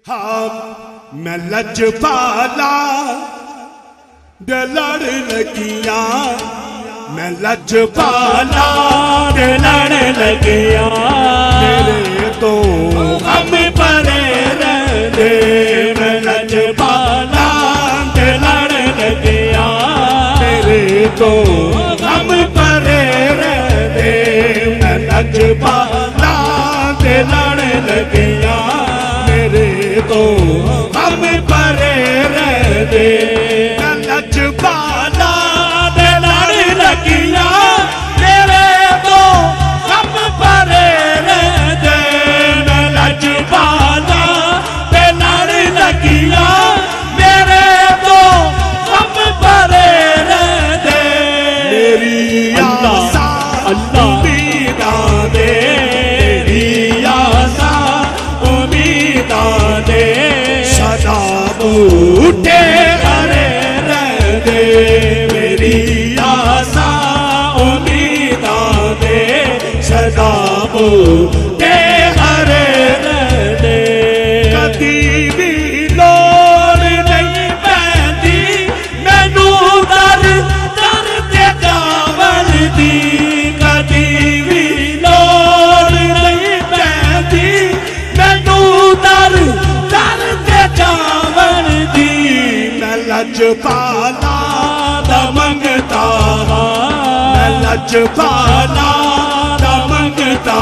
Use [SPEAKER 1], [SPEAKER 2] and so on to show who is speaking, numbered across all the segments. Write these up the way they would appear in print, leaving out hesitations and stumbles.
[SPEAKER 1] हाँ मैं लजपाला दे लड़ लगिया, मैं लजपाला दे लड़ लगिया, तेरे तो हम परे रहते, मैं लजपाला दे लड़ लगिया, तेरे तो हम परे रहते, मैं लजपाला दे लड़ लगिया, मेरे तो हम परे रहते, मैं लजपाला दे लड़ लगिया, मेरे तो हम परे रहते, मैं लजपाला दे लड़ लगिया, मेरे तो हम परे रहते, मेरी आशा उम्मीदां दे, मेरी आशा उम्मीदां दे, सदा बूटे हरे रहते, मेरी आशा उम्मीदां दे, सदा बूटे हरे रहते, कदी भी लोड़ नहीं पैंदी मैनू दर दर ते जावन दी, कदी भी लोड़ नहीं पैंदी मैनू दर दर ते जावन दी, मैं लजपाला दा मंगता, मैं लजपाला दा मंगता,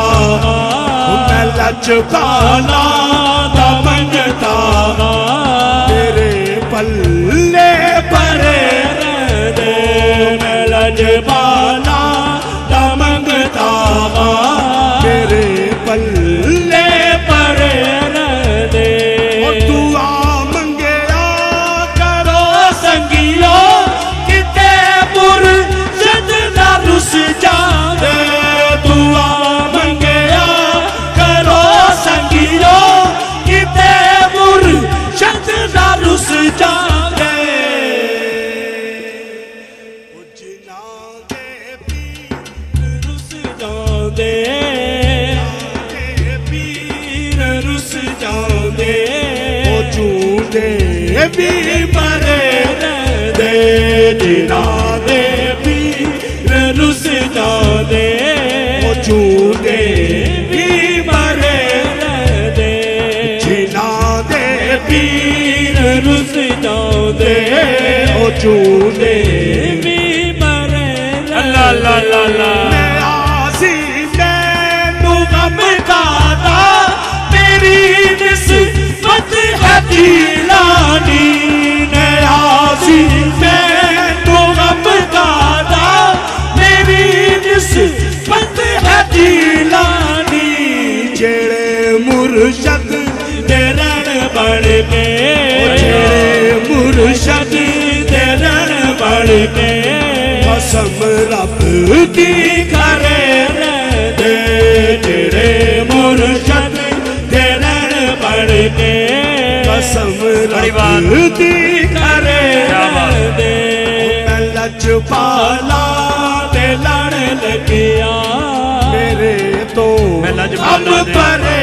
[SPEAKER 1] मैं लजपाला दा मंगता, तेरे पल्ले परे रहते, मैं लजपाला दा मंगता, तेरे पल्ले परे रहते, दुआ मंगया करो संगियो, किते मुर्शद ना रुस जावे, दुआ मंगया करो संगियो, किते मुर्शद ना रुस जावे, जिना दे पीर रुस जांदे, पीर रुस जांदे, ओ झूठे भी मरे रहते, जिना दे पीर रुस जांदे, ओ झूठे भी मरे रहते, जिना दे पीर रुस जांदे, ओ झूठे भी मरे रहते, ला ला ला ला दीलानी नयासी मैं तो गम गादा, मेरी निस्बत है दीलानी, जेड़े मुर्शद दे रण बन के, जेड़े मुर्शद दे रण बन के, कसम रब की करे रहते, जेड़े मुर्शद दे रण बन के, कसम रब दी करे रहते, मैं लजपाला दे लड़ लगिया, मेरे तो हम परे